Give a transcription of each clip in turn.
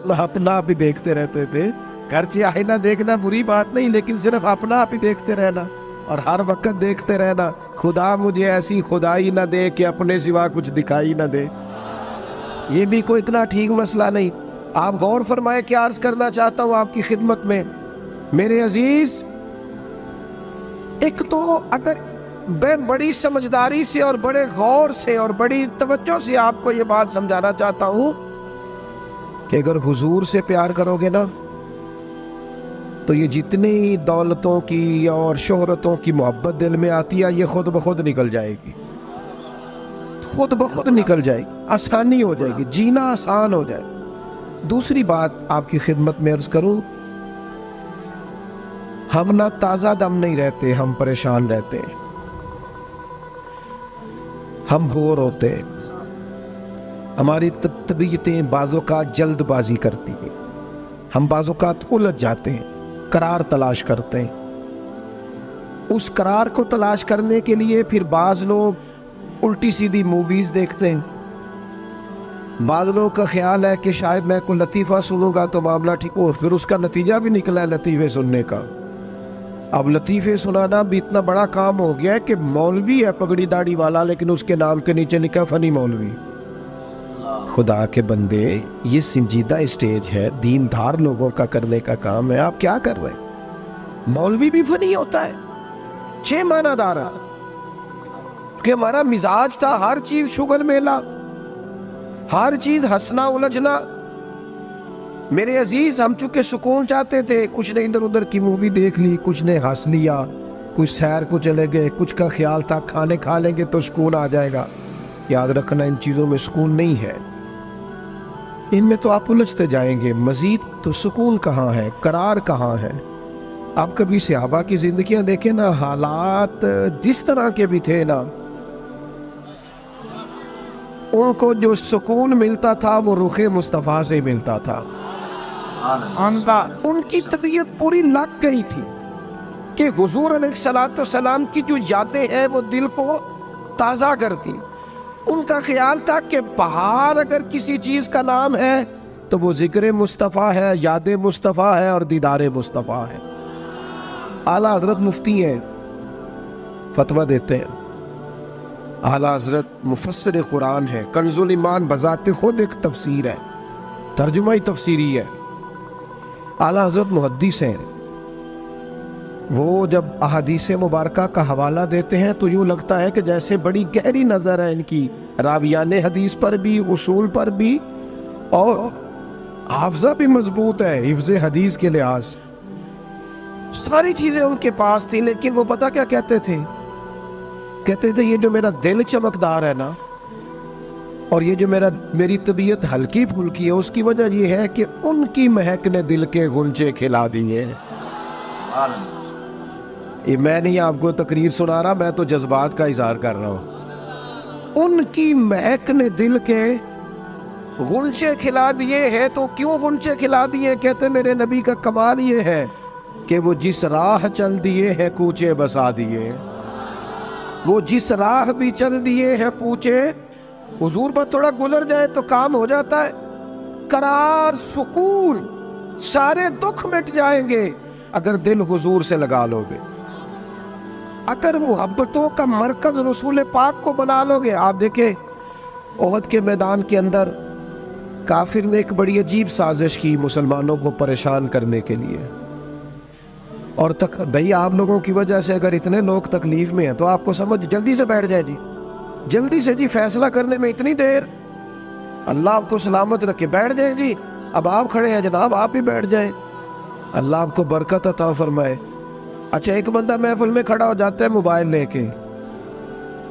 اپنا آپ ہی دیکھتے رہتے تھے. گرچہ آئینہ دیکھنا بری بات نہیں، لیکن صرف اپنا آپ ہی دیکھتے رہنا اور ہر وقت دیکھتے رہنا خدا مجھے ایسی خدائی نہ دے کہ اپنے سوا کچھ دکھائی نہ دے. یہ بھی کوئی اتنا ٹھیک مسئلہ نہیں. آپ غور فرمائے کیا عرض کرنا چاہتا ہوں آپ کی خدمت میں میرے عزیز. ایک تو اگر میں بڑی سمجھداری سے اور بڑے غور سے اور بڑی توجہ سے آپ کو یہ بات سمجھانا چاہتا ہوں کہ اگر حضور سے پیار کرو گے نا تو یہ جتنی دولتوں کی اور شہرتوں کی محبت دل میں آتی ہے یہ خود بخود نکل جائے گی، خود بخود نکل جائے گی، آسانی ہو جائے گی، جینا آسان ہو جائے. دوسری بات آپ کی خدمت میں عرض کروں، ہم نہ تازہ دم نہیں رہتے، ہم پریشان رہتے ہیں، ہم بور ہوتے ہیں، ہماری طبیعتیں بعض اوقات جلد بازی کرتی ہیں، ہم بعض اوقات الجھ جاتے ہیں، قرار تلاش کرتے ہیں. اس قرار کو تلاش کرنے کے لیے پھر بعض لوگ الٹی سیدھی موویز دیکھتے ہیں. بعض لوگوں کا خیال ہے کہ شاید میں کوئی لطیفہ سنوں گا تو معاملہ ٹھیک ہو، پھر اس کا نتیجہ بھی نکلا ہے لطیفے سننے کا. اب لطیفے سنانا بھی اتنا بڑا کام ہو گیا ہے کہ مولوی ہے پگڑی داڑھی والا لیکن اس کے نام کے نیچے لکھا فنی مولوی. خدا کے بندے یہ سنجیدہ اسٹیج ہے، دیندار لوگوں کا کرنے کا کام ہے، آپ کیا کر رہے ہیں؟ مولوی بھی فنی ہوتا ہے، 6 معنی دار ہے کہ ہمارا مزاج تھا ہر چیز شغل میلہ، ہر چیز ہنسنا الجھنا. میرے عزیز ہم چونکہ سکون چاہتے تھے، کچھ نے ادھر ادھر کی مووی دیکھ لی، کچھ نے ہنس لیا، کچھ سیر کو چلے گئے، کچھ کا خیال تھا کھانے کھا لیں گے تو سکون آ جائے گا. یاد رکھنا ان چیزوں میں سکون نہیں ہے، ان میں تو آپ الجھتے جائیں گے. مزید تو سکون کہاں ہے، قرار کہاں ہے؟ آپ کبھی صحابہ کی زندگیاں دیکھیں نا، حالات جس طرح کے بھی تھے نا، ان کو جو سکون ملتا تھا وہ رخ مصطفیٰ سے ملتا تھا. ان کی طبیعت پوری لگ گئی تھی کہ حضور علیہ السلام کی جو یادیں ہیں وہ دل کو تازہ کرتی. ان کا خیال تھا کہ بہار اگر کسی چیز کا نام ہے تو وہ ذکر مصطفیٰ ہے، یاد مصطفیٰ ہے اور دیدار مصطفیٰ ہے. اعلیٰ حضرت مفتی ہیں، فتویٰ دیتے ہیں. اعلیٰ حضرت مفسر قرآن ہے، کنز الایمان بذات خود ایک تفسیر ہے، ترجمہ ہی تفسیری ہے. اعلیٰ حضرت محدث ہیں. وہ جب احادیث مبارکہ کا حوالہ دیتے ہیں تو یوں لگتا ہے کہ جیسے بڑی گہری نظر ہے ان کی، راویان حدیث پر بھی، اصول پر بھی، اور حافظہ بھی مضبوط ہے حفظ حدیث کے لحاظ. ساری چیزیں ان کے پاس تھیں، لیکن وہ پتہ کیا کہتے تھے؟ کہتے تھے یہ جو میرا دل چمکدار ہے نا، اور یہ جو میری طبیعت ہلکی پھلکی ہے، اس کی وجہ یہ ہے کہ ان کی مہک نے دل کے غنچے کھلا دیے. یہ میں نہیں آپ کو تقریر سنا رہا، میں تو جذبات کا اظہار کر رہا ہوں. ان کی مہک نے دل کے غنچے کھلا دیے ہیں. تو کیوں غنچے کھلا دیے؟ کہتے میرے نبی کا کمال یہ ہے کہ وہ جس راہ چل دیے ہیں کوچے بسا دیے. وہ جس راہ بھی چل دیے ہیں کوچے، حضور پر تھوڑا گزر جائے تو کام ہو جاتا ہے. قرار، سکون، سارے دکھ مٹ جائیں گے اگر دل حضور سے لگا لو گے، اگر محبتوں کا مرکز رسول پاک کو بنا لو گے. آپ دیکھیں احد کے میدان کے اندر کافر نے ایک بڑی عجیب سازش کی مسلمانوں کو پریشان کرنے کے لیے. اور بھئی آپ لوگوں کی وجہ سے اگر اتنے لوگ تکلیف میں ہیں تو آپ کو سمجھ جلدی سے بیٹھ جائے جی، جلدی سے جی، فیصلہ کرنے میں اتنی دیر، اللہ آپ کو سلامت رکھے، بیٹھ جائیں جی. اب آپ کھڑے ہیں جناب، آپ ہی بیٹھ جائیں، اللہ آپ کو برکت عطا فرمائے. اچھا ایک بندہ محفل میں کھڑا ہو جاتا ہے موبائل لے کے،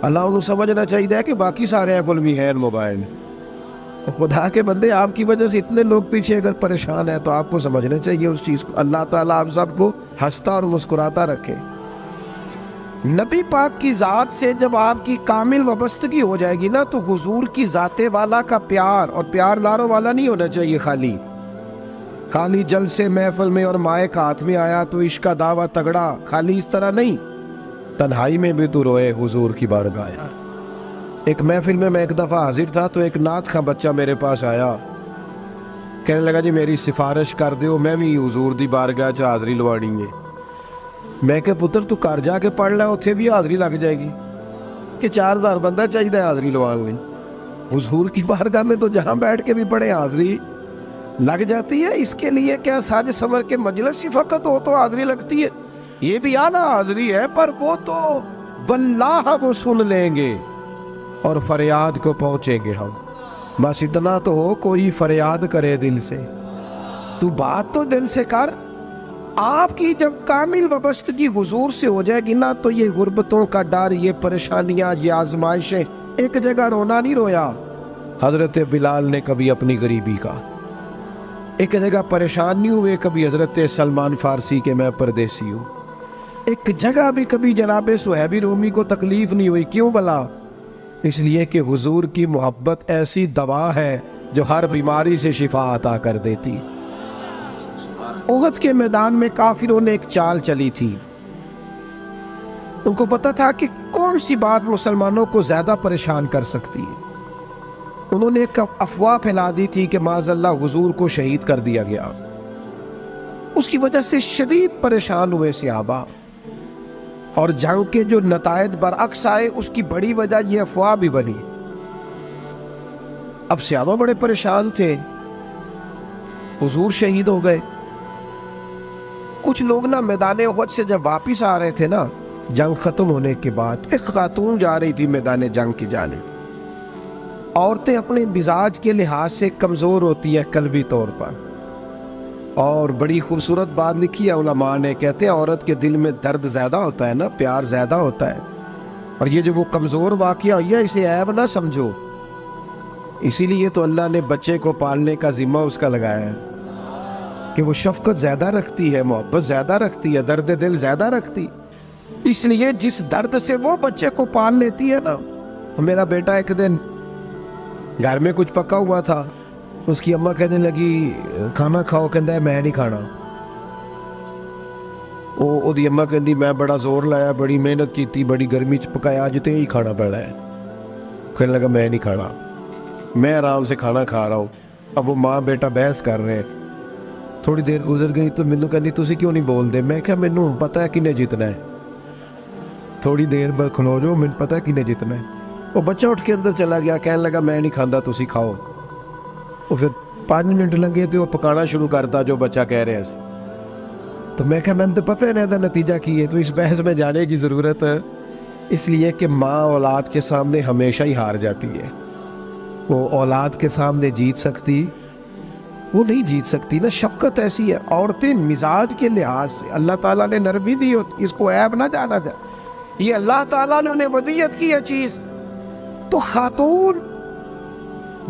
اللہ انہوں سمجھنا چاہیے کہ باقی سارے ایپل بھی ہیں موبائل. خدا کے بندے آپ کی وجہ سے اتنے لوگ پیچھے اگر پریشان ہیں تو آپ کو سمجھنا چاہیے اس چیز کو. اللہ تعالیٰ آپ سب کو ہنستا اور مسکراتا رکھے. نبی پاک کی ذات سے جب آپ کی کامل وابستگی ہو جائے گی نا تو حضور کی ذات والا کا پیار، اور پیار لاروں والا نہیں ہونا چاہیے خالی جلسے محفل میں اور مائک ہاتھ میں آیا تو عشق کا دعویٰ تگڑا، خالی اس طرح نہیں. تنہائی میں بھی تو روئے حضور کی بارگاہ. ایک محفل میں ایک دفعہ حاضر تھا تو ایک نعت خواں بچہ میرے پاس آیا. کہنے لگا جی میری سفارش کر دیو، میں بھی حضور دی بارگاہ چ حاضری لوانی ہے۔ میں کہ پتر تو گھر جا کے پڑھ لے، اتنے بھی حاضری لگ جائے گی کہ 4000 بندہ چاہیے حاضری لوان لیں۔ حضور کی بارگاہ میں تو جہاں بیٹھ کے بھی پڑھے حاضری لگ جاتی ہے، اس کے لیے کیا ساج سمر کے مجلس ہی فقط ہو تو حاضری لگتی ہے؟ یہ بھی اعلیٰ حاضری ہے، پر وہ تو واللہ وہ سن لیں گے اور فریاد کو پہنچیں گے ہم۔ بس اتنا تو ہو، کوئی فریاد کرے دل سے، تو بات تو دل سے کر۔ آپ کی جب کامل وابستگی حضور سے ہو جائے گی نا، تو یہ غربتوں کا ڈر، یہ پریشانیاں، یہ آزمائشیں، ایک جگہ رونا نہیں رویا حضرت بلال نے کبھی اپنی غریبی کا، ایک جگہ پریشان نہیں ہوئے کبھی حضرت سلمان فارسی کے میں پردیسی ہوں، ایک جگہ بھی کبھی جناب صہیب رومی کو تکلیف نہیں ہوئی۔ کیوں بلا؟ اس لیے کہ حضور کی محبت ایسی دوا ہے جو ہر بیماری سے شفا عطا کر دیتی۔ احد کے میدان میں کافروں نے ایک چال چلی تھی، ان کو پتا تھا کہ کون سی بات مسلمانوں کو زیادہ پریشان کر سکتی ہے۔ انہوں نے ایک افواہ پھیلا دی تھی کہ معاذ اللہ حضور کو شہید کر دیا گیا۔ اس کی وجہ سے شدید پریشان ہوئے صحابہ، اور جنگ کے جو نتائج برعکس آئے اس کی بڑی وجہ یہ افواہ بھی بنی۔ اب صحابہ بڑے پریشان تھے، حضور شہید ہو گئے۔ کچھ لوگ نا میدان احد سے جب واپس آ رہے تھے نا، جنگ ختم ہونے کے بعد، ایک خاتون جا رہی تھی میدان جنگ کی جانب۔ عورتیں اپنے مزاج کے لحاظ سے کمزور ہوتی ہیں قلبی طور پر، اور بڑی خوبصورت بات لکھی ہے علماء نے، کہتے ہیں عورت کے دل میں درد زیادہ ہوتا ہے نا، پیار زیادہ ہوتا ہے، اور یہ جو وہ کمزور واقعہ ہوئی ہے اسے عیب نہ سمجھو۔ اسی لیے تو اللہ نے بچے کو پالنے کا ذمہ اس کا لگایا ہے کہ وہ شفقت زیادہ رکھتی ہے، محبت زیادہ رکھتی ہے، درد دل زیادہ رکھتی، اس لیے جس درد سے وہ بچے کو پال لیتی ہے نا۔ میرا بیٹا ایک دن گھر میں کچھ پکا ہوا تھا، اس کی اماں کہنے لگی کھانا کھاؤ، کہندا ہے میں نہیں کھانا۔ وہ دی اماں کہندی میں بڑا زور لایا، بڑی محنت کی تھی، بڑی گرمی چ پکایا، اج تے ہی کھانا پڑا ہے۔ کہنے لگا میں نہیں کھانا، میں آرام سے کھانا کھا رہا ہوں۔ اب وہ ماں بیٹا بحث کر رہے ہیں۔ تھوڑی دیر گزر گئی تو مینوں کہندی تسی کیوں نہیں بول دے؟ میں کہا مینوں پتہ ہے کنے جیتنا ہے، تھوڑی دیر بعد کھلو جو، مینوں پتہ ہے کنے جیتنا ہے۔ وہ بچہ اٹھ کے اندر چلا گیا، کہنے لگا میں نہیں کھاندا، تسی کھاؤ۔ وہ پھر 5 منٹ لگے تو وہ پکانا شروع کرتا جو بچہ کہہ رہے ہیں۔ تو میں کہا میں نے تو پتہ ہے نا نتیجہ کی ہے، تو اس بحث میں جانے کی ضرورت ہے؟ اس لیے کہ ماں اولاد کے سامنے ہمیشہ ہی ہار جاتی ہے۔ وہ اولاد کے سامنے جیت سکتی؟ وہ نہیں جیت سکتی نا۔ شفقت ایسی ہے، عورتیں مزاج کے لحاظ سے اللہ تعالیٰ نے نرمی دی ہوتی، اس کو عیب نہ جانا جائے، یہ اللہ تعالیٰ نے انہیں ودیت کی ہے چیز۔ تو خاتون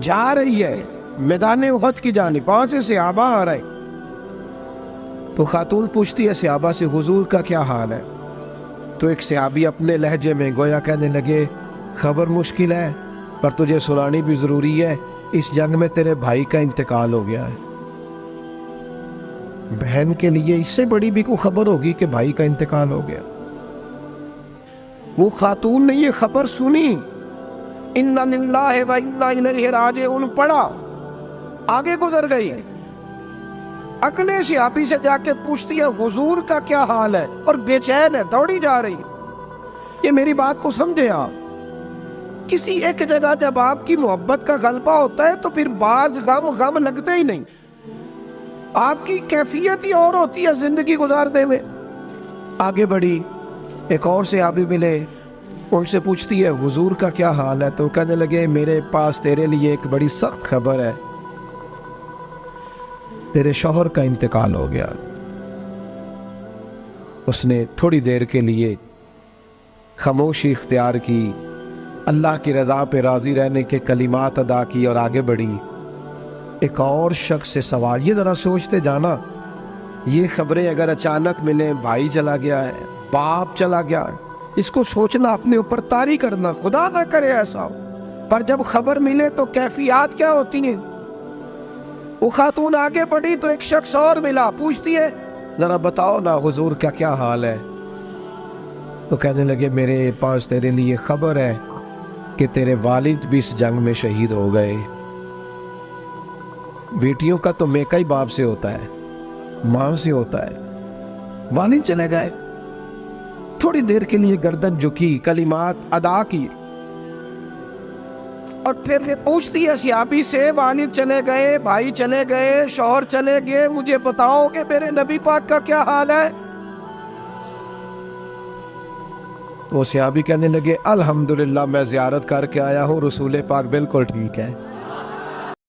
جا رہی ہے میدان احد کی جانب، وہاں سے صحابہ آ رہے، تو خاتون پوچھتی ہے صحابہ سے حضور کا کیا حال ہے؟ تو ایک صحابی اپنے لہجے میں گویا کہنے لگے خبر مشکل ہے، پر تجھے سنانی بھی ضروری ہے، اس جنگ میں تیرے بھائی کا انتقال ہو گیا ہے۔ بہن کے لیے اس سے بڑی بھی کوئی خبر ہوگی کہ بھائی کا انتقال ہو گیا؟ وہ خاتون نے یہ خبر سنی، اِنَّا لِلَّهِ وَإِنَّا إِلَيْهِ رَاجِعُونَ پڑھا، آگے گزر گئی۔ اگلے صحابی سے جا کے پوچھتی ہے حضور کا کیا حال ہے، اور بے چین ہے، دوڑی جا رہی۔ یہ میری بات کو سمجھے آپ، کسی ایک جگہ جب آپ کی محبت کا غلبہ ہوتا ہے تو پھر بعض غم لگتے ہی نہیں، آپ کی کیفیت ہی اور ہوتی ہے زندگی گزارنے میں۔ آگے بڑھی، ایک اور صحابی ملے، ان سے پوچھتی ہے حضور کا کیا حال ہے، تو کہنے لگے میرے پاس تیرے لیے ایک بڑی سخت خبر ہے، تیرے شوہر کا انتقال ہو گیا۔ اس نے تھوڑی دیر کے لیے خاموشی اختیار کی، اللہ کی رضا پہ راضی رہنے کے کلمات ادا کی اور آگے بڑھی۔ ایک اور شخص سے سوال، یہ ذرا سوچتے جانا، یہ خبریں اگر اچانک ملیں، بھائی چلا گیا ہے، باپ چلا گیا ہے، اس کو سوچنا، اپنے اوپر طاری کرنا، خدا نہ کرے ایسا ہو، پر جب خبر ملے تو کیفیات کیا ہوتی ہیں۔ وہ خاتون آگے بڑھی تو ایک شخص اور ملا، پوچھتی ہے ذرا بتاؤ نا حضور کا کیا حال ہے؟ تو کہنے لگے میرے پاس تیرے لیے خبر ہے کہ تیرے والد بھی اس جنگ میں شہید ہو گئے۔ بیٹیوں کا تو میکا ہی باپ سے ہوتا ہے، ماں سے ہوتا ہے۔ والد چلے گئے، تھوڑی دیر کے لیے گردن جھکی، کلمات ادا کی، اور پھر پوچھتی ہے صحابی سے، والد چلے گئے، بھائی چلے گئے، شوہر چلے گئے، مجھے بتاؤ کہ میرے نبی پاک کا کیا حال ہے؟ وہ صحابی کہنے لگے الحمدللہ میں زیارت کر کے آیا ہوں، رسول پاک بالکل ٹھیک ہے۔